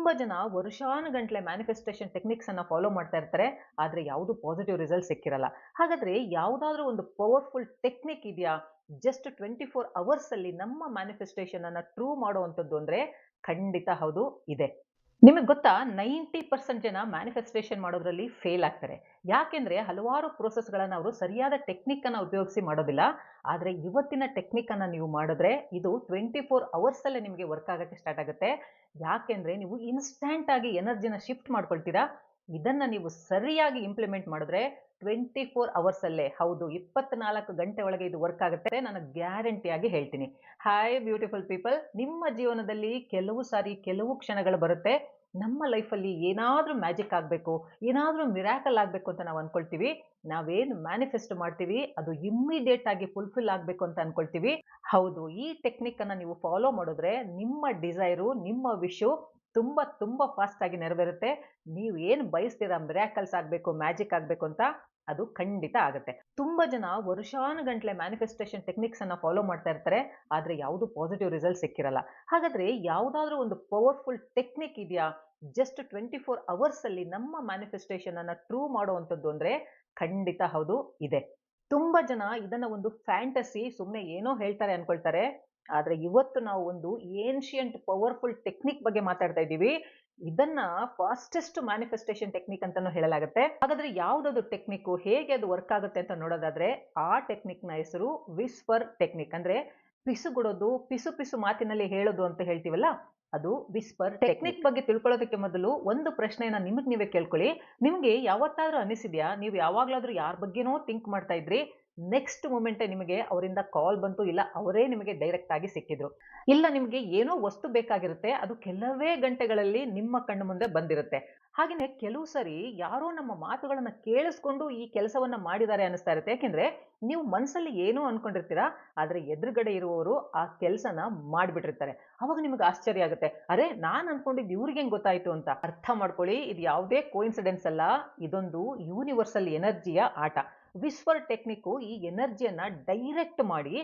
ತುಂಬಾ ಜನ ವರ್ಷಾನುಗಂಟ್ಲೆ manifestation techniques ಅನ್ನ ಫಾಲೋ ಮಾಡ್ತಾ ಇರ್ತಾರೆ. ಆದ್ರೆ ಯಾವುದು ಪಾಸಿಟಿವ್ ರಿಸಲ್ಟ್ ಸಿಕ್ಕಿರಲ್ಲ. ಹಾಗಾದ್ರೆ ಯಾವ್ದಾದ್ರೂ ಒಂದು ಪವರ್‌ಫುಲ್ ಟೆಕ್ನಿಕ್ ಇದೆಯಾ? ಜಸ್ಟ್ 24 ಅವರ್ಸ್ ಅಲ್ಲಿ ನಮ್ಮ ಮ್ಯಾನಿಫೆಸ್ಟೇಷನ್ ಅನ್ನ ಟ್ರೂ ಮಾಡುವಂತದ್ದು ಅಂದ್ರೆ ಖಂಡಿತ ಹೌದು ಇದೆ. ನಿಮಗೆ ಗೊತ್ತಾ 90% ಜನ ಮ್ಯಾನಿಫೆಸ್ಟೇಷನ್ ಮಾಡೋದ್ರಲ್ಲಿ ಫೇಲ್ ಆಗ್ತಾರೆ. ಯಾಕೆಂದ್ರೆ ಹಲವಾರು ಪ್ರೋಸೆಸ್‌ಗಳನ್ನ ಅವರು ಸರಿಯಾದ ಟೆಕ್ನಿಕ್ ಅನ್ನ ಉಪಯೋಗಿಸಿ ಮಾಡೋದಿಲ್ಲ. ಆದ್ರೆ ಇವತ್ತಿನ ಟೆಕ್ನಿಕ್ ಅನ್ನ ನೀವು ಮಾಡಿದ್ರೆ ಇದು 24 ಅವರ್ಸ್ ಅಲ್ಲೇ ನಿಮಗೆ ವರ್ಕ್ ಆಗಕ್ಕೆ ಸ್ಟಾರ್ಟ್ ಆಗುತ್ತೆ. ಯಾಕೆಂದ್ರೆ ನೀವು ಇನ್‌ಸ್ಟಾಂಟ್ ಆಗಿ ಎನರ್ಜಿನ ಶಿಫ್ಟ್ ಮಾಡ್ಕೊಳ್ತೀರಾ. ಇದನ್ನ ನೀವು ಸರಿಯಾಗಿ ಇಂಪ್ಲಿಮೆಂಟ್ ಮಾಡಿದ್ರೆ 24 ಅವರ್ಸ್ ಅಲ್ಲೇ ಹೌದು 24 ಗಂಟೆ ಒಳಗೆ ಇದು ವರ್ಕ್ ಆಗುತ್ತೆ. ನಾನು ಗ್ಯಾರಂಟಿಯಾಗಿ ಹೇಳ್ತೀನಿ. ಹಾಯ್ ಬ್ಯೂಟಿಫುಲ್ ಪೀಪಲ್, ನಿಮ್ಮ ಜೀವನದಲ್ಲಿ ಕೆಲವು ಸಾರಿ ಕೆಲವು ಕ್ಷಣಗಳು ಬರುತ್ತೆ. ನಮ್ಮ ಲೈಫಲ್ಲಿ ಏನಾದ್ರೂ ಮ್ಯಾಜಿಕ್ ಆಗ್ಬೇಕು, ಏನಾದ್ರೂ ಮಿರಾಕಲ್ ಆಗ್ಬೇಕು ಅಂತ ನಾವು ಅನ್ಕೊಳ್ತೀವಿ. ನಾವೇನು ಮ್ಯಾನಿಫೆಸ್ಟ್ ಮಾಡ್ತೀವಿ ಅದು ಇಮ್ಮಿಡಿಯೇಟ್ ಆಗಿ ಫುಲ್ಫಿಲ್ ಆಗ್ಬೇಕು ಅಂತ ಅನ್ಕೊಳ್ತೀವಿ. ಹೌದು, ಈ ಟೆಕ್ನಿಕ್ ಅನ್ನ ನೀವು ಫಾಲೋ ಮಾಡಿದ್ರೆ ನಿಮ್ಮ ಡಿಸೈರು, ನಿಮ್ಮ ವಿಶು ತುಂಬಾ ತುಂಬಾ ಫಾಸ್ಟ್ ಆಗಿ ನೆರವೇರುತ್ತೆ. ನೀವು ಏನು ಬಯಸ್ತೀರಾ ಮಿರಾಕಲ್ಸ್ ಆಗ್ಬೇಕು, ಮ್ಯಾಜಿಕ್ ಆಗ್ಬೇಕು ಅಂತ ಅದು ಖಂಡಿತ ಆಗುತ್ತೆ. ತುಂಬಾ ಜನ ವರ್ಷಾನುಗಂಟ್ಲೆ ಮ್ಯಾನಿಫೆಸ್ಟೇಷನ್ ಟೆಕ್ನಿಕ್ಸ್ ಅನ್ನ ಫಾಲೋ ಮಾಡ್ತಾ ಇರ್ತಾರೆ. ಆದ್ರೆ ಯಾವುದು ಪಾಸಿಟಿವ್ ರಿಸಲ್ಟ್ ಸಿಕ್ಕಿರಲ್ಲ. ಹಾಗಾದ್ರೆ ಯಾವ್ದಾದ್ರೂ ಒಂದು ಪವರ್‌ಫುಲ್ ಟೆಕ್ನಿಕ್ ಇದೆಯಾ? ಜಸ್ಟ್ 24 ಅವರ್ಸ್ ಅಲ್ಲಿ ನಮ್ಮ ಮ್ಯಾನಿಫೆಸ್ಟೇಷನ್ ಅನ್ನ ಟ್ರೂ ಮಾಡುವಂತದ್ದು ಅಂದ್ರೆ ಖಂಡಿತ ಹೌದು ಇದೆ. ತುಂಬಾ ಜನ ಇದನ್ನ ಒಂದು ಫ್ಯಾಂಟಸಿ ಸುಮ್ನೆ ಏನೋ ಹೇಳ್ತಾರೆ ಅನ್ಕೊಳ್ತಾರೆ. ಆದ್ರೆ ಇವತ್ತು ನಾವು ಒಂದು ಏನ್ಷಿಯಂಟ್ ಪವರ್‌ಫುಲ್ ಟೆಕ್ನಿಕ್ ಬಗ್ಗೆ ಮಾತಾಡ್ತಾ ಇದ್ದೀವಿ. ಇದನ್ನ ಫಾಸ್ಟೆಸ್ಟ್ ಮ್ಯಾನಿಫೆಸ್ಟೇಷನ್ ಟೆಕ್ನಿಕ್ ಅಂತಾನೂ ಹೇಳಲಾಗುತ್ತೆ. ಹಾಗಾದ್ರೆ ಯಾವ್ದದು ಟೆಕ್ನಿಕ್, ಹೇಗೆ ಅದು ವರ್ಕ್ ಆಗುತ್ತೆ ಅಂತ ನೋಡೋದಾದ್ರೆ ಆ ಟೆಕ್ನಿಕ್ ನ ಹೆಸರು ವಿಸ್ಪರ್ ಟೆಕ್ನಿಕ್. ಅಂದ್ರೆ ಪಿಸುಗುಡೋದು, ಪಿಸು ಪಿಸು ಮಾತಿನಲ್ಲಿ ಹೇಳೋದು ಅಂತ ಹೇಳ್ತೀವಲ್ಲ, ಅದು ವಿಸ್ಪರ್ ಟೆಕ್ನಿಕ್ ಬಗ್ಗೆ ತಿಳ್ಕೊಳ್ಳೋದಕ್ಕೆ ಮೊದಲು ಒಂದು ಪ್ರಶ್ನೆಯನ್ನ ನಿಮಗೆ ನೀವೇ ಕೇಳ್ಕೊಳ್ಳಿ. ನಿಮ್ಗೆ ಯಾವತ್ತಾದ್ರೂ ಅನಿಸಿದ್ಯಾ, ನೀವು ಯಾವಾಗ್ಲಾದ್ರೂ ಯಾರ ಬಗ್ಗೆನೋ ಥಿಂಕ್ ಮಾಡ್ತಾ ಇದ್ರಿ, ನೆಕ್ಸ್ಟ್ ಮೊಮೆಂಟೇ ನಿಮಗೆ ಅವರಿಂದ ಕಾಲ್ ಬಂತು, ಇಲ್ಲ ಅವರೇ ನಿಮಗೆ ಡೈರೆಕ್ಟ್ ಆಗಿ ಸಿಕ್ಕಿದ್ರು, ಇಲ್ಲ ನಿಮ್ಗೆ ಏನೋ ವಸ್ತು ಬೇಕಾಗಿರುತ್ತೆ, ಅದು ಕೆಲವೇ ಗಂಟೆಗಳಲ್ಲಿ ನಿಮ್ಮ ಕಣ್ಣು ಮುಂದೆ ಬಂದಿರುತ್ತೆ. ಹಾಗೇನೆ ಕೆಲವು ಸರಿ ಯಾರೋ ನಮ್ಮ ಮಾತುಗಳನ್ನ ಕೇಳಿಸ್ಕೊಂಡು ಈ ಕೆಲಸವನ್ನ ಮಾಡಿದ್ದಾರೆ ಅನಿಸ್ತಾ ಇರುತ್ತೆ. ಯಾಕೆಂದ್ರೆ ನೀವು ಮನಸ್ಸಲ್ಲಿ ಏನೋ ಅನ್ಕೊಂಡಿರ್ತೀರಾ, ಆದ್ರೆ ಎದುರುಗಡೆ ಇರುವವರು ಆ ಕೆಲಸನ ಮಾಡ್ಬಿಟ್ಟಿರ್ತಾರೆ. ಅವಾಗ ನಿಮಗೆ ಆಶ್ಚರ್ಯ ಆಗುತ್ತೆ, ಅರೆ ನಾನ್ ಅನ್ಕೊಂಡಿದ್ದು ಇವ್ರಿಗೆ ಹೆಂಗ್ ಗೊತ್ತಾಯ್ತು ಅಂತ. ಅರ್ಥ ಮಾಡ್ಕೊಳ್ಳಿ, ಇದು ಯಾವುದೇ ಕೋಇನ್ಸಿಡೆನ್ಸ್ ಅಲ್ಲ, ಇದೊಂದು ಯೂನಿವರ್ಸಲ್ ಎನರ್ಜಿಯ ಆಟ. ವಿಸ್ಪರ್ ಟೆಕ್ನಿಕ್ ಈ ಎನರ್ಜಿಯನ್ನ ಡೈರೆಕ್ಟ್ ಮಾಡಿ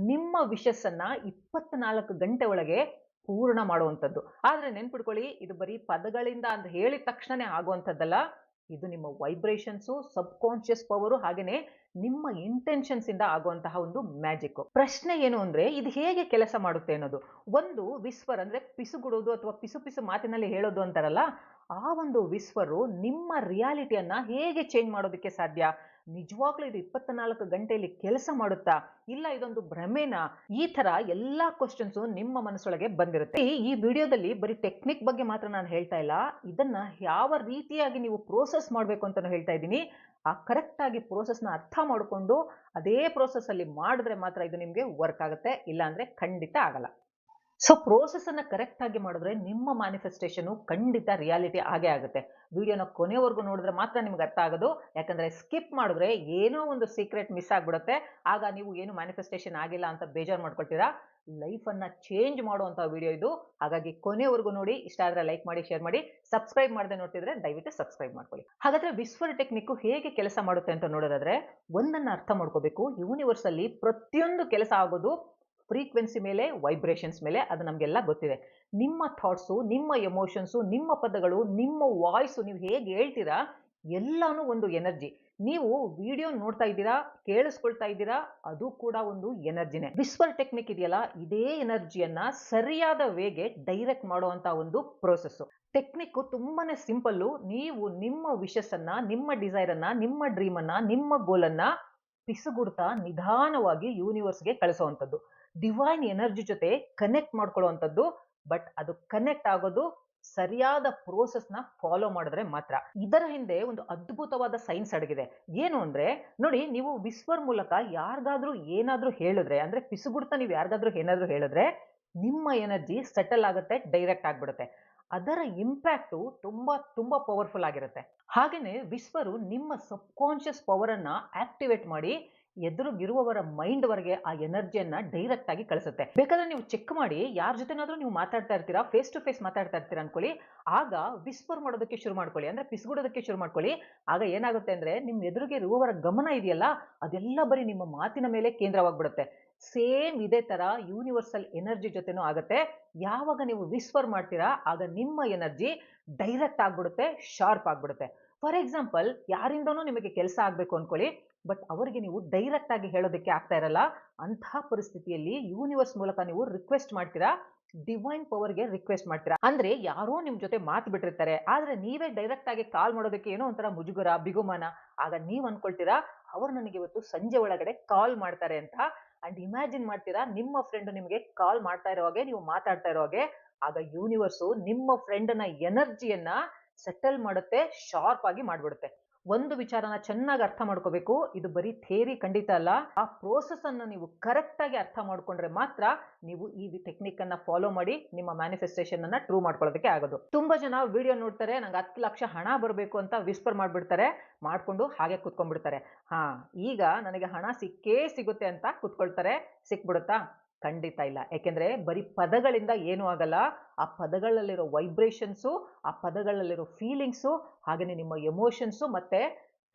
ನಿಮ್ಮ ವಿಶಸ್ ಅನ್ನ 24 ಗಂಟೆ ಒಳಗೆ ಪೂರ್ಣ ಮಾಡುವಂಥದ್ದು. ಆದ್ರೆ ನೆನ್ಪಿಟ್ಕೊಳ್ಳಿ, ಇದು ಬರೀ ಪದಗಳಿಂದ ಅಂತ ಹೇಳಿದ ತಕ್ಷಣನೇ ಆಗುವಂಥದ್ದಲ್ಲ. ಇದು ನಿಮ್ಮ ವೈಬ್ರೇಷನ್ಸು, ಸಬ್ ಕಾನ್ಶಿಯಸ್ ಪವರು, ಹಾಗೇನೆ ನಿಮ್ಮ ಇಂಟೆನ್ಷನ್ಸ್ ಇಂದ ಆಗುವಂತಹ ಒಂದು ಮ್ಯಾಜಿಕ್. ಪ್ರಶ್ನೆ ಏನು ಅಂದ್ರೆ ಇದು ಹೇಗೆ ಕೆಲಸ ಮಾಡುತ್ತೆ ಅನ್ನೋದು. ಒಂದು ವಿಸ್ಪರ್ ಅಂದ್ರೆ ಪಿಸುಗುಡೋದು ಅಥವಾ ಪಿಸು ಪಿಸು ಮಾತಿನಲ್ಲಿ ಹೇಳೋದು ಅಂತಾರಲ್ಲ, ಆ ಒಂದು ವಿಸ್ಪರು ನಿಮ್ಮ ರಿಯಾಲಿಟಿಯನ್ನ ಹೇಗೆ ಚೇಂಜ್ ಮಾಡೋದಕ್ಕೆ ಸಾಧ್ಯ? ನಿಜವಾಗ್ಲೂ ಇದು 24 ಗಂಟೆಯಲ್ಲಿ ಕೆಲಸ ಮಾಡುತ್ತಾ, ಇಲ್ಲ ಇದೊಂದು ಭ್ರಮೆನಾ? ಈ ತರ ಎಲ್ಲಾ ಕ್ವಶನ್ಸ್ ನಿಮ್ಮ ಮನಸ್ಸೊಳಗೆ ಬಂದಿರುತ್ತೆ. ಈ ವಿಡಿಯೋದಲ್ಲಿ ಬರೀ ಟೆಕ್ನಿಕ್ ಬಗ್ಗೆ ಮಾತ್ರ ನಾನು ಹೇಳ್ತಾ ಇಲ್ಲ, ಇದನ್ನ ಯಾವ ರೀತಿಯಾಗಿ ನೀವು ಪ್ರೋಸೆಸ್ ಮಾಡಬೇಕು ಅಂತಾನು ಹೇಳ್ತಾ ಇದ್ದೀನಿ. ಆ ಕರೆಕ್ಟ್ ಆಗಿ ಪ್ರೋಸೆಸ್ ನ ಅರ್ಥ ಮಾಡಿಕೊಂಡು ಅದೇ ಪ್ರೋಸೆಸ್ ಅಲ್ಲಿ ಮಾಡಿದ್ರೆ ಮಾತ್ರ ಇದು ನಿಮ್ಗೆ ವರ್ಕ್ ಆಗುತ್ತೆ, ಇಲ್ಲ ಅಂದ್ರೆ ಖಂಡಿತ ಆಗಲ್ಲ. ಸೊ ಪ್ರೋಸೆಸ್ ಅನ್ನ ಕರೆಕ್ಟ್ ಆಗಿ ಮಾಡಿದ್ರೆ ನಿಮ್ಮ ಮ್ಯಾನಿಫೆಸ್ಟೇಷನ್ ಖಂಡಿತ ರಿಯಾಲಿಟಿ ಆಗೇ ಆಗುತ್ತೆ. ವಿಡಿಯೋನ ಕೊನೆವರೆಗೂ ನೋಡಿದ್ರೆ ಮಾತ್ರ ನಿಮ್ಗೆ ಅರ್ಥ ಆಗೋದು. ಯಾಕಂದ್ರೆ ಸ್ಕಿಪ್ ಮಾಡಿದ್ರೆ ಏನೋ ಒಂದು ಸೀಕ್ರೆಟ್ ಮಿಸ್ ಆಗ್ಬಿಡುತ್ತೆ. ಆಗ ನೀವು ಏನು ಮ್ಯಾನಿಫೆಸ್ಟೇಷನ್ ಆಗಿಲ್ಲ ಅಂತ ಬೇಜಾರು ಮಾಡ್ಕೊಳ್ತೀರಾ. ಲೈಫ್ ಅನ್ನ ಚೇಂಜ್ ಮಾಡುವಂತ ವಿಡಿಯೋ ಇದು. ಹಾಗಾಗಿ ಕೊನೆವರೆಗೂ ನೋಡಿ. ಇಷ್ಟ ಆದ್ರೆ ಲೈಕ್ ಮಾಡಿ, ಶೇರ್ ಮಾಡಿ. ಸಬ್ಸ್ಕ್ರೈಬ್ ಮಾಡದೆ ನೋಡ್ತಿದ್ರೆ ದಯವಿಟ್ಟು ಸಬ್ಸ್ಕ್ರೈಬ್ ಮಾಡ್ಕೊಳ್ಳಿ. ಹಾಗಾದ್ರೆ ವಿಸ್ಪರ್ ಟೆಕ್ನಿಕ್ ಹೇಗೆ ಕೆಲಸ ಮಾಡುತ್ತೆ ಅಂತ ನೋಡೋದಾದ್ರೆ ಒಂದನ್ನ ಅರ್ಥ ಮಾಡ್ಕೋಬೇಕು. ಯೂನಿವರ್ಸ್ ಅಲ್ಲಿ ಪ್ರತಿಯೊಂದು ಕೆಲಸ ಆಗೋದು ಫ್ರೀಕ್ವೆನ್ಸಿ ಮೇಲೆ, ವೈಬ್ರೇಷನ್ಸ್ ಮೇಲೆ. ಅದು ನಮಗೆಲ್ಲ ಗೊತ್ತಿದೆ. ನಿಮ್ಮ ಥಾಟ್ಸು, ನಿಮ್ಮ ಎಮೋಷನ್ಸು, ನಿಮ್ಮ ಪದಗಳು, ನಿಮ್ಮ ವಾಯ್ಸು, ನೀವು ಹೇಗೆ ಹೇಳ್ತೀರಾ ಎಲ್ಲಾನು ಒಂದು ಎನರ್ಜಿ. ನೀವು ವಿಡಿಯೋ ನೋಡ್ತಾ ಇದ್ದೀರಾ, ಕೇಳಿಸ್ಕೊಳ್ತಾ ಇದ್ದೀರಾ, ಅದು ಕೂಡ ಒಂದು ಎನರ್ಜಿನೇ. ವಿಸ್ಪರ್ ಟೆಕ್ನಿಕ್ ಇದೆಯಲ್ಲ, ಇದೇ ಎನರ್ಜಿಯನ್ನ ಸರಿಯಾದ ವೇಗೆ ಡೈರೆಕ್ಟ್ ಮಾಡುವಂತ ಒಂದು ಪ್ರೋಸೆಸ್. ಟೆಕ್ನಿಕ್ ತುಂಬಾನೇ ಸಿಂಪಲ್ಲು. ನೀವು ನಿಮ್ಮ ವಿಶಸ್ ಅನ್ನ, ನಿಮ್ಮ ಡಿಸೈರ್ ಅನ್ನ, ನಿಮ್ಮ ಡ್ರೀಮ್ ಅನ್ನ, ನಿಮ್ಮ ಗೋಲ್ ಅನ್ನ ಪಿಸುಗುಡ್ತಾ ನಿಧಾನವಾಗಿ ಯೂನಿವರ್ಸ್ಗೆ ಕಳಿಸುವಂಥದ್ದು. ಡಿವೈನ್ ಎನರ್ಜಿ ಜೊತೆ ಕನೆಕ್ಟ್ ಮಾಡ್ಕೊಳ್ಳುವಂಥದ್ದು. ಬಟ್ ಅದು ಕನೆಕ್ಟ್ ಆಗೋದು ಸರಿಯಾದ ಪ್ರೋಸೆಸ್ ನ ಫಾಲೋ ಮಾಡಿದ್ರೆ ಮಾತ್ರ. ಇದರ ಹಿಂದೆ ಒಂದು ಅದ್ಭುತವಾದ ಸೈನ್ಸ್ ಅಡಗಿದೆ. ಏನು ಅಂದ್ರೆ ನೋಡಿ, ನೀವು ವಿಸ್ಪರ್ ಮೂಲಕ ಯಾರಿಗಾದ್ರೂ ಏನಾದ್ರೂ ಹೇಳಿದ್ರೆ, ಅಂದ್ರೆ ಪಿಸುಗುಡ್ತಾ ನೀವು ಯಾರಿಗಾದ್ರೂ ಏನಾದ್ರೂ ಹೇಳಿದ್ರೆ ನಿಮ್ಮ ಎನರ್ಜಿ ಸೆಟಲ್ ಆಗುತ್ತೆ, ಡೈರೆಕ್ಟ್ ಆಗ್ಬಿಡುತ್ತೆ. ಅದರ ಇಂಪ್ಯಾಕ್ಟು ತುಂಬಾ ತುಂಬಾ ಪವರ್ಫುಲ್ ಆಗಿರುತ್ತೆ. ಹಾಗೇನೆ ವಿಸ್ಪರು ನಿಮ್ಮ ಸಬ್ ಕಾನ್ಶಿಯಸ್ ಪವರ್ ಅನ್ನ ಆಕ್ಟಿವೇಟ್ ಮಾಡಿ ಎದುರುಗಿರುವವರ ಮೈಂಡ್ ವರೆಗೆ ಆ ಎನರ್ಜಿಯನ್ನ ಡೈರೆಕ್ಟ್ ಆಗಿ ಕಳಿಸುತ್ತೆ. ಬೇಕಾದ್ರೆ ನೀವು ಚೆಕ್ ಮಾಡಿ, ಯಾರ ಜೊತೆನಾದ್ರೂ ನೀವು ಮಾತಾಡ್ತಾ ಇರ್ತೀರಾ, ಫೇಸ್ ಟು ಫೇಸ್ ಮಾತಾಡ್ತಾ ಇರ್ತೀರಾ ಅನ್ಕೊಳ್ಳಿ, ಆಗ ವಿಸ್ಪರ್ ಮಾಡೋದಕ್ಕೆ ಶುರು ಮಾಡ್ಕೊಳ್ಳಿ, ಅಂದ್ರೆ ಪಿಸುಗುಡೋದಕ್ಕೆ ಶುರು ಮಾಡ್ಕೊಳ್ಳಿ. ಆಗ ಏನಾಗುತ್ತೆ ಅಂದ್ರೆ ನಿಮ್ ಎದುರಿಗೆ ಇರುವವರ ಗಮನ ಇದೆಯಲ್ಲ, ಅದೆಲ್ಲ ಬರೀ ನಿಮ್ಮ ಮಾತಿನ ಮೇಲೆ ಕೇಂದ್ರವಾಗ್ಬಿಡುತ್ತೆ. ಸೇಮ್ ಇದೇ ತರ ಯೂನಿವರ್ಸಲ್ ಎನರ್ಜಿ ಜೊತೆನೂ ಆಗುತ್ತೆ. ಯಾವಾಗ ನೀವು ವಿಸ್ಪರ್ ಮಾಡ್ತೀರಾ ಆಗ ನಿಮ್ಮ ಎನರ್ಜಿ ಡೈರೆಕ್ಟ್ ಆಗ್ಬಿಡುತ್ತೆ, ಶಾರ್ಪ್ ಆಗ್ಬಿಡುತ್ತೆ. ಫಾರ್ ಎಕ್ಸಾಂಪಲ್, ಯಾರಿಂದನೂ ನಿಮಗೆ ಕೆಲಸ ಆಗ್ಬೇಕು ಅನ್ಕೊಳ್ಳಿ, ಬಟ್ ಅವರಿಗೆ ನೀವು ಡೈರೆಕ್ಟ್ ಆಗಿ ಹೇಳೋದಕ್ಕೆ ಆಗ್ತಾ ಇರಲ್ಲ. ಅಂತಹ ಪರಿಸ್ಥಿತಿಯಲ್ಲಿ ಯೂನಿವರ್ಸ್ ಮೂಲಕ ನೀವು ರಿಕ್ವೆಸ್ಟ್ ಮಾಡ್ತೀರಾ, ಡಿವೈನ್ ಪವರ್ಗೆ ರಿಕ್ವೆಸ್ಟ್ ಮಾಡ್ತೀರಾ. ಅಂದ್ರೆ ಯಾರೋ ನಿಮ್ ಜೊತೆ ಮಾತು ಬಿಟ್ಟಿರ್ತಾರೆ, ಆದ್ರೆ ನೀವೇ ಡೈರೆಕ್ಟ್ ಆಗಿ ಕಾಲ್ ಮಾಡೋದಕ್ಕೆ ಏನೋ ಒಂಥರ ಮುಜುಗರ, ಬಿಗುಮಾನ. ಆಗ ನೀವ್ ಅನ್ಕೊಳ್ತೀರಾ ಅವ್ರು ನನಗೆ ಇವತ್ತು ಸಂಜೆ ಒಳಗಡೆ ಕಾಲ್ ಮಾಡ್ತಾರೆ ಅಂತ. ಅಂಡ್ ಇಮ್ಯಾಜಿನ್ ಮಾಡ್ತೀರಾ ನಿಮ್ಮ ಫ್ರೆಂಡ್ ನಿಮಗೆ ಕಾಲ್ ಮಾಡ್ತಾ ಇರೋ ಹಾಗೆ, ನೀವು ಮಾತಾಡ್ತಾ ಇರೋ ಹಾಗೆ. ಆಗ ಯೂನಿವರ್ಸು ನಿಮ್ಮ ಫ್ರೆಂಡ್ನ ಎನರ್ಜಿಯನ್ನ ಸೆಟಲ್ ಮಾಡುತ್ತೆ, ಶಾರ್ಪ್ ಆಗಿ ಮಾಡ್ಬಿಡುತ್ತೆ. ಒಂದು ವಿಚಾರನ ಚೆನ್ನಾಗಿ ಅರ್ಥ ಮಾಡ್ಕೋಬೇಕು, ಇದು ಬರೀ ಥಿಯರಿ ಖಂಡಿತ ಅಲ್ಲ. ಆ ಪ್ರೋಸೆಸ್ ಅನ್ನ ನೀವು ಕರೆಕ್ಟ್ ಆಗಿ ಅರ್ಥ ಮಾಡ್ಕೊಂಡ್ರೆ ಮಾತ್ರ ನೀವು ಈ ಟೆಕ್ನಿಕ್ ಅನ್ನ ಫಾಲೋ ಮಾಡಿ ನಿಮ್ಮ ಮ್ಯಾನಿಫೆಸ್ಟೇಷನ್ ಅನ್ನ ಟ್ರೂ ಮಾಡ್ಕೊಳ್ಳೋದಕ್ಕೆ ಆಗೋದು. ತುಂಬಾ ಜನ ವಿಡಿಯೋ ನೋಡ್ತಾರೆ, ನಂಗೆ 10 ಲಕ್ಷ ಹಣ ಬರಬೇಕು ಅಂತ ವಿಸ್ಪರ್ ಮಾಡ್ಬಿಡ್ತಾರೆ, ಮಾಡ್ಕೊಂಡು ಹಾಗೆ ಕುತ್ಕೊಂಡ್ಬಿಡ್ತಾರೆ. ಹಾ, ಈಗ ನನಗೆ ಹಣ ಸಿಕ್ಕೇ ಸಿಗುತ್ತೆ ಅಂತ ಕುತ್ಕೊಳ್ತಾರೆ. ಸಿಕ್ಬಿಡುತ್ತಾ? ಖಂಡಿತ ಇಲ್ಲ. ಯಾಕೆಂದ್ರೆ ಬರೀ ಪದಗಳಿಂದ ಏನೂ ಆಗಲ್ಲ. ಆ ಪದಗಳಲ್ಲಿರೋ ವೈಬ್ರೇಷನ್ಸು, ಆ ಪದಗಳಲ್ಲಿರೋ ಫೀಲಿಂಗ್ಸು, ಹಾಗೇನೆ ನಿಮ್ಮ ಎಮೋಷನ್ಸು, ಮತ್ತೆ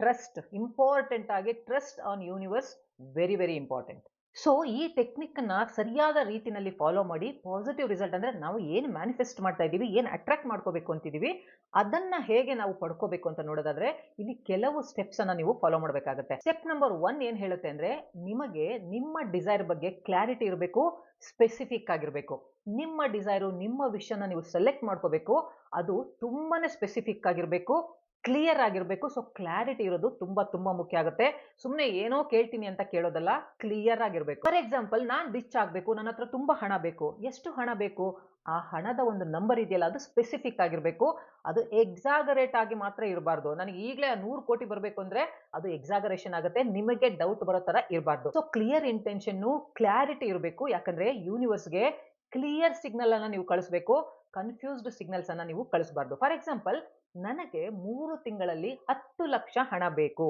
ಟ್ರಸ್ಟ್, ಇಂಪಾರ್ಟೆಂಟ್ ಆಗಿ trust on universe, very very important. So ಈ ಟೆಕ್ನಿಕ್ ಅನ್ನ ಸರಿಯಾದ ರೀತಿನಲ್ಲಿ ಫಾಲೋ ಮಾಡಿ ಪಾಸಿಟಿವ್ ರಿಸಲ್ಟ್, ಅಂದ್ರೆ ನಾವು ಏನು ಮ್ಯಾನಿಫೆಸ್ಟ್ ಮಾಡ್ತಾ ಇದ್ದೀವಿ, ಏನು ಅಟ್ರಾಕ್ಟ್ ಮಾಡ್ಕೋಬೇಕು ಅಂತಿದೀವಿ, ಅದನ್ನ ಹೇಗೆ ನಾವು ಪಡ್ಕೋಬೇಕು ಅಂತ ನೋಡೋದಾದ್ರೆ ಇಲ್ಲಿ ಕೆಲವು ಸ್ಟೆಪ್ಸ್ ಅನ್ನ ನೀವು ಫಾಲೋ ಮಾಡಬೇಕಾಗುತ್ತೆ. ಸ್ಟೆಪ್ ನಂಬರ್ 1 ಏನ್ ಹೇಳುತ್ತೆ ಅಂದ್ರೆ, ನಿಮಗೆ ನಿಮ್ಮ ಡಿಸೈರ್ ಬಗ್ಗೆ ಕ್ಲಾರಿಟಿ ಇರಬೇಕು, ಸ್ಪೆಸಿಫಿಕ್ ಆಗಿರಬೇಕು. ನಿಮ್ಮ ಡಿಸೈರು, ನಿಮ್ಮ ವಿಷಯನ ನೀವು ಸೆಲೆಕ್ಟ್ ಮಾಡ್ಕೋಬೇಕು. ಅದು ತುಂಬಾನೇ ಸ್ಪೆಸಿಫಿಕ್ ಆಗಿರಬೇಕು, ಕ್ಲಿಯರ್ ಆಗಿರಬೇಕು. ಸೊ ಕ್ಲಾರಿಟಿ ಇರೋದು ತುಂಬಾ ತುಂಬಾ ಮುಖ್ಯ ಆಗುತ್ತೆ. ಸುಮ್ಮನೆ ಏನೋ ಕೇಳ್ತೀನಿ ಅಂತ ಕೇಳೋದಲ್ಲ, ಕ್ಲಿಯರ್ ಆಗಿರ್ಬೇಕು. ಫಾರ್ ಎಕ್ಸಾಂಪಲ್, ನಾನ್ ರಿಚ್ ಆಗ್ಬೇಕು, ನನ್ನ ಹತ್ರ ತುಂಬಾ ಹಣ ಬೇಕು. ಎಷ್ಟು ಹಣ ಬೇಕು? ಆ ಹಣದ ಒಂದು ನಂಬರ್ ಇದೆಯಲ್ಲ, ಅದು ಸ್ಪೆಸಿಫಿಕ್ ಆಗಿರ್ಬೇಕು. ಅದು ಎಕ್ಸಾಗರೇಟ್ ಆಗಿ ಮಾತ್ರ ಇರಬಾರ್ದು. ನನಗೆ ಈಗಲೇ 100 ಕೋಟಿ ಬರಬೇಕು ಅಂದ್ರೆ ಅದು ಎಕ್ಸಾಗರೇಷನ್ ಆಗುತ್ತೆ, ನಿಮಗೆ ಡೌಟ್ ಬರೋ ತರ ಇರಬಾರ್ದು. ಸೊ ಕ್ಲಿಯರ್ ಇಂಟೆನ್ಷನ್, ಕ್ಲಾರಿಟಿ ಇರಬೇಕು. ಯಾಕಂದ್ರೆ ಯೂನಿವರ್ಸ್ಗೆ ಕ್ಲಿಯರ್ ಸಿಗ್ನಲ್ ಅನ್ನ ನೀವು ಕಳಿಸ್ಬೇಕು, ಕನ್ಫ್ಯೂಸ್ಡ್ ಸಿಗ್ನಲ್ಸ್ ಅನ್ನ ನೀವು ಕಳಿಸಬಾರ್ದು. ಫಾರ್ ಎಕ್ಸಾಂಪಲ್, ನನಗೆ 3 ತಿಂಗಳಲ್ಲಿ 10 ಲಕ್ಷ ಹಣ ಬೇಕು.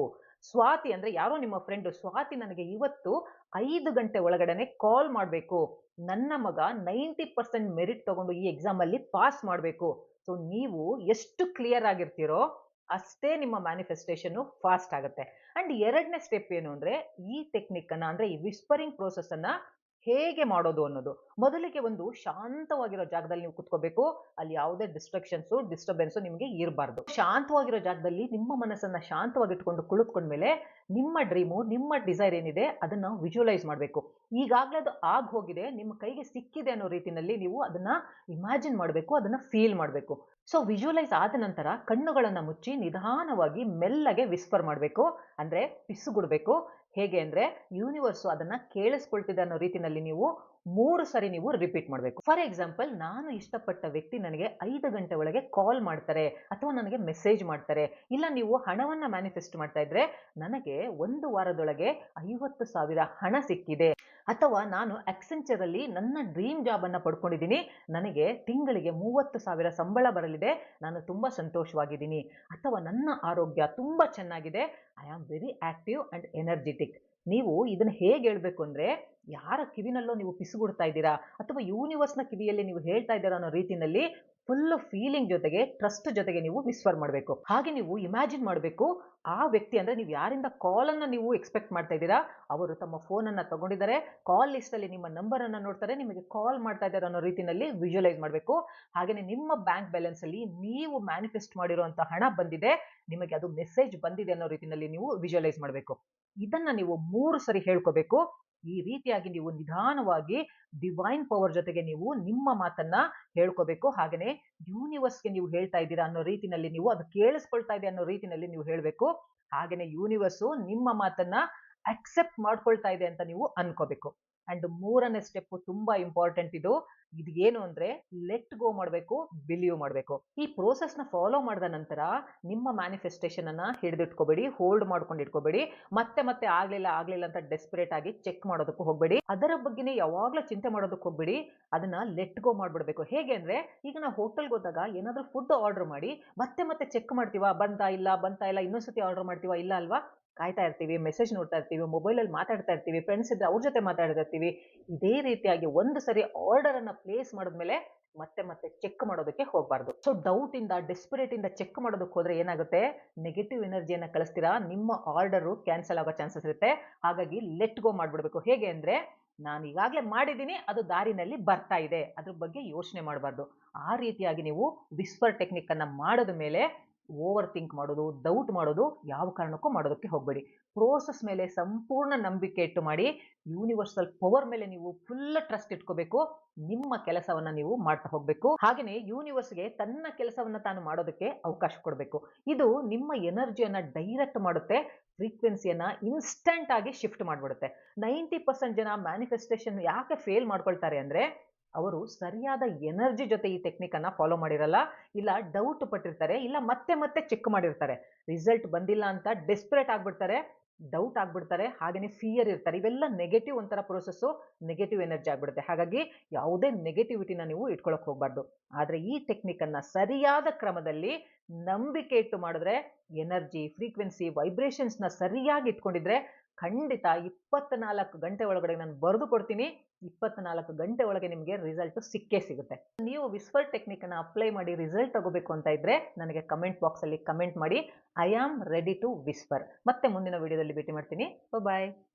ಸ್ವಾತಿ ಅಂದ್ರೆ ಯಾರೋ ನಿಮ್ಮ ಫ್ರೆಂಡ್ ಸ್ವಾತಿ ನನಗೆ ಇವತ್ತು 5 ಗಂಟೆ ಒಳಗಡೆನೆ ಕಾಲ್ ಮಾಡಬೇಕು. ನನ್ನ ಮಗ 90% ಮೆರಿಟ್ ತಗೊಂಡು ಈ ಎಕ್ಸಾಮ್ ಅಲ್ಲಿ ಪಾಸ್ ಮಾಡಬೇಕು. ಸೊ ನೀವು ಎಷ್ಟು ಕ್ಲಿಯರ್ ಆಗಿರ್ತೀರೋ ಅಷ್ಟೇ ನಿಮ್ಮ ಮ್ಯಾನಿಫೆಸ್ಟೇಷನ್ ಫಾಸ್ಟ್ ಆಗುತ್ತೆ. ಅಂಡ್ ಎರಡನೇ ಸ್ಟೆಪ್ ಏನು ಅಂದ್ರೆ, ಈ ಟೆಕ್ನಿಕ್ ಅನ್ನ, ಅಂದ್ರೆ ಈ ವಿಸ್ಪರಿಂಗ್ ಪ್ರೋಸೆಸ್ ಅನ್ನ ಹೇಗೆ ಮಾಡೋದು ಅನ್ನೋದು. ಮೊದಲಿಗೆ ಒಂದು ಶಾಂತವಾಗಿರೋ ಜಾಗದಲ್ಲಿ ನೀವು ಕುತ್ಕೋಬೇಕು. ಅಲ್ಲಿ ಯಾವುದೇ ಡಿಸ್ಟರ್ಬೆನ್ಸ್ ನಿಮಗೆ ಇರಬಾರ್ದು. ಶಾಂತವಾಗಿರೋ ಜಾಗದಲ್ಲಿ ನಿಮ್ಮ ಮನಸ್ಸನ್ನ ಶಾಂತವಾಗಿ ಇಟ್ಕೊಂಡು ಕುಳಿತುಕೊಂಡ್ಮೇಲೆ ನಿಮ್ಮ ಡ್ರೀಮು, ನಿಮ್ಮ ಡಿಸೈರ್ ಏನಿದೆ ಅದನ್ನ ವಿಜುವಲೈಸ್ ಮಾಡಬೇಕು. ಈಗಾಗಲೇ ಅದು ಆಗ್ ಹೋಗಿದೆ, ನಿಮ್ಮ ಕೈಗೆ ಸಿಕ್ಕಿದೆ ಅನ್ನೋ ರೀತಿಯಲ್ಲಿ ನೀವು ಅದನ್ನ ಇಮ್ಯಾಜಿನ್ ಮಾಡಬೇಕು, ಅದನ್ನ ಫೀಲ್ ಮಾಡಬೇಕು. ಸೊ ವಿಜುವಲೈಸ್ ಆದ ನಂತರ ಕಣ್ಣುಗಳನ್ನ ಮುಚ್ಚಿ ನಿಧಾನವಾಗಿ ಮೆಲ್ಲಗೆ ವಿಸ್ಪರ್ ಮಾಡಬೇಕು, ಅಂದ್ರೆ ಪಿಸುಗುಡ್ಬೇಕು. ಹೇಗೆ ಅಂದ್ರೆ, ಯೂನಿವರ್ಸ್ ಅದನ್ನ ಕೇಳಿಸ್ಕೊಳ್ತಿದೆ ಅನ್ನೋ ರೀತಿಯಲ್ಲಿ ನೀವು 3 ಸರಿ ನೀವು ರಿಪೀಟ್ ಮಾಡಬೇಕು. ಫಾರ್ ಎಕ್ಸಾಂಪಲ್, ನಾನು ಇಷ್ಟಪಟ್ಟ ವ್ಯಕ್ತಿ ನನಗೆ 5 ಗಂಟೆ ಒಳಗೆ ಕಾಲ್ ಮಾಡ್ತಾರೆ ಅಥವಾ ನನಗೆ ಮೆಸೇಜ್ ಮಾಡ್ತಾರೆ. ಇಲ್ಲ, ನೀವು ಹಣವನ್ನ ಮ್ಯಾನಿಫೆಸ್ಟ್ ಮಾಡ್ತಾ ಇದ್ರೆ, ನನಗೆ 1 ವಾರದೊಳಗೆ 50,000 ಹಣ ಸಿಕ್ಕಿದೆ. ಅಥವಾ ನಾನು ಅಕ್ಸೆಂಚರ್ ಅಲ್ಲಿ ನನ್ನ ಡ್ರೀಮ್ ಜಾಬ್ ಅನ್ನ ಪಡ್ಕೊಂಡಿದ್ದೀನಿ, ನನಗೆ ತಿಂಗಳಿಗೆ 30,000 ಸಂಬಳ ಬರಲಿದೆ, ನಾನು ತುಂಬಾ ಸಂತೋಷವಾಗಿದ್ದೀನಿ. ಅಥವಾ ನನ್ನ ಆರೋಗ್ಯ ತುಂಬಾ ಚೆನ್ನಾಗಿದೆ, I am very active and energetic. ನೀವು ಇದನ್ನ ಹೇಗೆ ಹೇಳ್ಬೇಕು ಅಂದ್ರೆ, ಯಾರ ಕಿವಿನಲ್ಲೋ ನೀವು ಪಿಸುಗುಡ್ತಾ ಇದ್ದೀರಾ ಅಥವಾ ಯೂನಿವರ್ಸ್ನ ಕಿವಿಯಲ್ಲಿ ನೀವು ಹೇಳ್ತಾ ಇದ್ದೀರಾ ಅನ್ನೋ ರೀತಿಯಲ್ಲಿ ಫುಲ್ ಫೀಲಿಂಗ್ ಜೊತೆಗೆ, ಟ್ರಸ್ಟ್ ಜೊತೆಗೆ ನೀವು ವಿಸ್ಪರ್ ಮಾಡಬೇಕು. ಹಾಗೆ ನೀವು ಇಮ್ಯಾಜಿನ್ ಮಾಡಬೇಕು, ಆ ವ್ಯಕ್ತಿ ಅಂದ್ರೆ ನೀವು ಯಾರಿಂದ ಕಾಲ್ ಅನ್ನ ನೀವು ಎಕ್ಸ್ಪೆಕ್ಟ್ ಮಾಡ್ತಾ ಇದ್ದೀರಾ, ಅವರು ತಮ್ಮ ಫೋನ್ ಅನ್ನ ತಗೊಂಡಿದ್ದಾರೆ, ಕಾಲ್ ಲಿಸ್ಟ್ ಅಲ್ಲಿ ನಿಮ್ಮ ನಂಬರ್ ಅನ್ನ ನೋಡ್ತಾರೆ, ನಿಮಗೆ ಕಾಲ್ ಮಾಡ್ತಾ ಇದ್ದಾರೆ ಅನ್ನೋ ರೀತಿಯಲ್ಲಿ ವಿಜುವಲೈಸ್ ಮಾಡಬೇಕು. ಹಾಗೇನೆ ನಿಮ್ಮ ಬ್ಯಾಂಕ್ ಬ್ಯಾಲೆನ್ಸ್ ಅಲ್ಲಿ ನೀವು ಮ್ಯಾನಿಫೆಸ್ಟ್ ಮಾಡಿರುವಂತಹ ಹಣ ಬಂದಿದೆ, ನಿಮಗೆ ಅದು ಮೆಸೇಜ್ ಬಂದಿದೆ ಅನ್ನೋ ರೀತಿಯಲ್ಲಿ ನೀವು ವಿಜುವಲೈಸ್ ಮಾಡಬೇಕು. ಇದನ್ನ ನೀವು 3 ಸರಿ ಹೇಳ್ಕೋಬೇಕು. ಈ ರೀತಿಯಾಗಿ ನೀವು ನಿಧಾನವಾಗಿ ಡಿವೈನ್ ಪವರ್ ಜೊತೆಗೆ ನೀವು ನಿಮ್ಮ ಮಾತನ್ನ ಹೇಳ್ಕೋಬೇಕು. ಹಾಗೇನೆ ಯೂನಿವರ್ಸ್ಗೆ ನೀವು ಹೇಳ್ತಾ ಇದ್ದೀರಾ ಅನ್ನೋ ರೀತಿಯಲ್ಲಿ, ನೀವು ಅದು ಕೇಳಿಸ್ಕೊಳ್ತಾ ಇದೆ ಅನ್ನೋ ರೀತಿಯಲ್ಲಿ ನೀವು ಹೇಳ್ಬೇಕು. ಹಾಗೇನೆ ಯೂನಿವರ್ಸು ನಿಮ್ಮ ಮಾತನ್ನ ಅಕ್ಸೆಪ್ಟ್ ಮಾಡ್ಕೊಳ್ತಾ ಇದೆ ಅಂತ ನೀವು ಅನ್ಕೋಬೇಕು. ಅಂಡ್ 3ನೇ ಸ್ಟೆಪ್ ತುಂಬಾ ಇಂಪಾರ್ಟೆಂಟ್. ಇದು ಏನು ಅಂದ್ರೆ, ಲೆಟ್ ಗೋ ಮಾಡಬೇಕು, ಬಿಲೀವ್ ಮಾಡಬೇಕು. ಈ ಪ್ರೋಸೆಸ್ ನ ಫಾಲೋ ಮಾಡಿದ ನಂತರ ನಿಮ್ಮ ಮ್ಯಾನಿಫೆಸ್ಟೇಷನ್ ಅನ್ನ ಹಿಡಿದಿಟ್ಕೋಬೇಡಿ, ಹೋಲ್ಡ್ ಮಾಡ್ಕೊಂಡು ಇಟ್ಕೋಬೇಡಿ. ಮತ್ತೆ ಮತ್ತೆ ಆಗ್ಲಿಲ್ಲ ಅಂತ ಡೆಸ್ಪರೇಟ್ ಆಗಿ ಚೆಕ್ ಮಾಡೋದಕ್ಕೂ ಹೋಗ್ಬೇಡಿ. ಅದರ ಬಗ್ಗೆನೇ ಯಾವಾಗ್ಲೂ ಚಿಂತೆ ಮಾಡೋದಕ್ಕೆ ಹೋಗ್ಬೇಡಿ. ಅದನ್ನ ಲೆಟ್ ಗೋ ಮಾಡ್ಬಿಡ್ಬೇಕು. ಹೇಗೆ ಅಂದ್ರೆ, ಈಗ ನಾವು ಹೋಟೆಲ್ಗೆ ಹೋದಾಗ ಏನಾದ್ರೂ ಫುಡ್ ಆರ್ಡರ್ ಮಾಡಿ ಮತ್ತೆ ಮತ್ತೆ ಚೆಕ್ ಮಾಡ್ತೀವಾ, ಬಂತಾ ಇಲ್ಲ, ಇನ್ನೊಂದ್ಸತಿ ಆರ್ಡರ್ ಮಾಡ್ತೀವಾ, ಇಲ್ಲ ಅಲ್ವಾ? ಕಾಯ್ತಾ ಇರ್ತೀವಿ, ಮೆಸೇಜ್ ನೋಡ್ತಾ ಇರ್ತೀವಿ, ಮೊಬೈಲಲ್ಲಿ ಮಾತಾಡ್ತಾ ಇರ್ತೀವಿ, ಫ್ರೆಂಡ್ಸ್ ಇದ್ರೆ ಅವ್ರ ಜೊತೆ ಮಾತಾಡ್ತಾ ಇರ್ತೀವಿ. ಇದೇ ರೀತಿಯಾಗಿ ಒಂದು ಸರಿ ಆರ್ಡರ್ ಅನ್ನ ಪ್ಲೇಸ್ ಮಾಡಿದ್ಮೇಲೆ ಮತ್ತೆ ಮತ್ತೆ ಚೆಕ್ ಮಾಡೋದಕ್ಕೆ ಹೋಗಬಾರ್ದು. ಸೊ ಡೌಟ್ ಇಂದ, ಡೆಸ್ಪರೇಟ್ ಇಂದ ಚೆಕ್ ಮಾಡೋದಕ್ಕೆ ಹೋದ್ರೆ ಏನಾಗುತ್ತೆ, ನೆಗೆಟಿವ್ ಎನರ್ಜಿಯನ್ನ ಕಳಿಸ್ತೀರಾ, ನಿಮ್ಮ ಆರ್ಡರ್ ಕ್ಯಾನ್ಸಲ್ ಆಗೋ ಚಾನ್ಸಸ್ ಇರುತ್ತೆ. ಹಾಗಾಗಿ ಲೆಟ್ ಗೋ ಮಾಡ್ಬಿಡ್ಬೇಕು. ಹೇಗೆ ಅಂದ್ರೆ, ನಾನು ಈಗಾಗಲೇ ಮಾಡಿದ್ದೀನಿ, ಅದು ದಾರಿನಲ್ಲಿ ಬರ್ತಾ ಇದೆ, ಅದ್ರ ಬಗ್ಗೆ ಯೋಚನೆ ಮಾಡಬಾರ್ದು. ಆ ರೀತಿಯಾಗಿ ನೀವು ವಿಸ್ಪರ್ ಟೆಕ್ನಿಕ್ ಅನ್ನ ಮಾಡಿದ ಮೇಲೆ ಓವರ್ ಥಿಂಕ್ ಮಾಡೋದು, ಡೌಟ್ ಮಾಡೋದು ಯಾವ ಕಾರಣಕ್ಕೂ ಮಾಡೋದಕ್ಕೆ ಹೋಗಬೇಡಿ. ಪ್ರೋಸೆಸ್ ಮೇಲೆ ಸಂಪೂರ್ಣ ನಂಬಿಕೆ ಇಟ್ಟು ಮಾಡಿ. ಯೂನಿವರ್ಸಲ್ ಪವರ್ ಮೇಲೆ ನೀವು ಫುಲ್ ಟ್ರಸ್ಟ್ ಇಟ್ಕೋಬೇಕು. ನಿಮ್ಮ ಕೆಲಸವನ್ನ ನೀವು ಮಾಡ್ತಾ ಹೋಗ್ಬೇಕು. ಹಾಗೇನೆ ಯೂನಿವರ್ಸ್ಗೆ ತನ್ನ ಕೆಲಸವನ್ನ ತಾನು ಮಾಡೋದಕ್ಕೆ ಅವಕಾಶ ಕೊಡಬೇಕು. ಇದು ನಿಮ್ಮ ಎನರ್ಜಿಯನ್ನ ಡೈರೆಕ್ಟ್ ಮಾಡುತ್ತೆ. ಫ್ರೀಕ್ವೆನ್ಸಿಯನ್ನ ಇನ್ಸ್ಟಂಟ್ ಆಗಿ ಶಿಫ್ಟ್ ಮಾಡ್ಬಿಡುತ್ತೆ. 90% ಜನ ಮ್ಯಾನಿಫೆಸ್ಟೇಷನ್ ಯಾಕೆ ಫೇಲ್ ಮಾಡ್ಕೊಳ್ತಾರೆ ಅಂದ್ರೆ, ಅವರು ಸರಿಯಾದ ಎನರ್ಜಿ ಜೊತೆ ಈ ಟೆಕ್ನಿಕ್ ಅನ್ನ ಫಾಲೋ ಮಾಡಿರಲ್ಲ, ಇಲ್ಲ ಡೌಟ್ ಪಟ್ಟಿರ್ತಾರೆ, ಇಲ್ಲ ಮತ್ತೆ ಮತ್ತೆ ಚೆಕ್ ಮಾಡಿರ್ತಾರೆ. ರಿಸಲ್ಟ್ ಬಂದಿಲ್ಲ ಅಂತ ಡೆಸ್ಪರೇಟ್ ಆಗ್ಬಿಡ್ತಾರೆ, ಡೌಟ್ ಆಗ್ಬಿಡ್ತಾರೆ, ಹಾಗೇನೆ ಫಿಯರ್ ಇರ್ತಾರೆ. ಇವೆಲ್ಲ ನೆಗೆಟಿವ್ ಒಂಥರ ಪ್ರೋಸೆಸ್, ನೆಗೆಟಿವ್ ಎನರ್ಜಿ ಆಗ್ಬಿಡುತ್ತೆ. ಹಾಗಾಗಿ ಯಾವುದೇ ನೆಗೆಟಿವಿಟಿನ ನೀವು ಇಟ್ಕೊಳಕ್ ಹೋಗ್ಬಾರ್ದು. ಆದ್ರೆ ಈ ಟೆಕ್ನಿಕ್ ಅನ್ನ ಸರಿಯಾದ ಕ್ರಮದಲ್ಲಿ ನಂಬಿಕೆ ಇಟ್ಟು ಮಾಡಿದ್ರೆ, ಎನರ್ಜಿ, ಫ್ರೀಕ್ವೆನ್ಸಿ, ವೈಬ್ರೇಷನ್ಸ್ ನ ಸರಿಯಾಗಿ ಇಟ್ಕೊಂಡಿದ್ರೆ ಖಂಡಿತ 24 ಗಂಟೆ ಒಳಗಡೆ ನಾನು ಬರೆದು ಕೊಡ್ತೀನಿ. 24 ಗಂಟೆ ಒಳಗೆ ನಿಮಗೆ ರಿಸಲ್ಟ್ ಸಿಕ್ಕೇ ಸಿಗುತ್ತೆ. ನೀವು ವಿಸ್ಪರ್ ಟೆಕ್ನಿಕ್ ಅನ್ನ ಅಪ್ಲೈ ಮಾಡಿ ರಿಸಲ್ಟ್ ತಗೋಬೇಕು ಅಂತ ಇದ್ರೆ ನನಗೆ ಕಮೆಂಟ್ ಬಾಕ್ಸ್ ಅಲ್ಲಿ ಕಮೆಂಟ್ ಮಾಡಿ. I am ready to whisper. ಮತ್ತೆ ಮುಂದಿನ ವಿಡಿಯೋದಲ್ಲಿ ಭೇಟಿ ಮಾಡ್ತೀನಿ. ಬಾಯ್.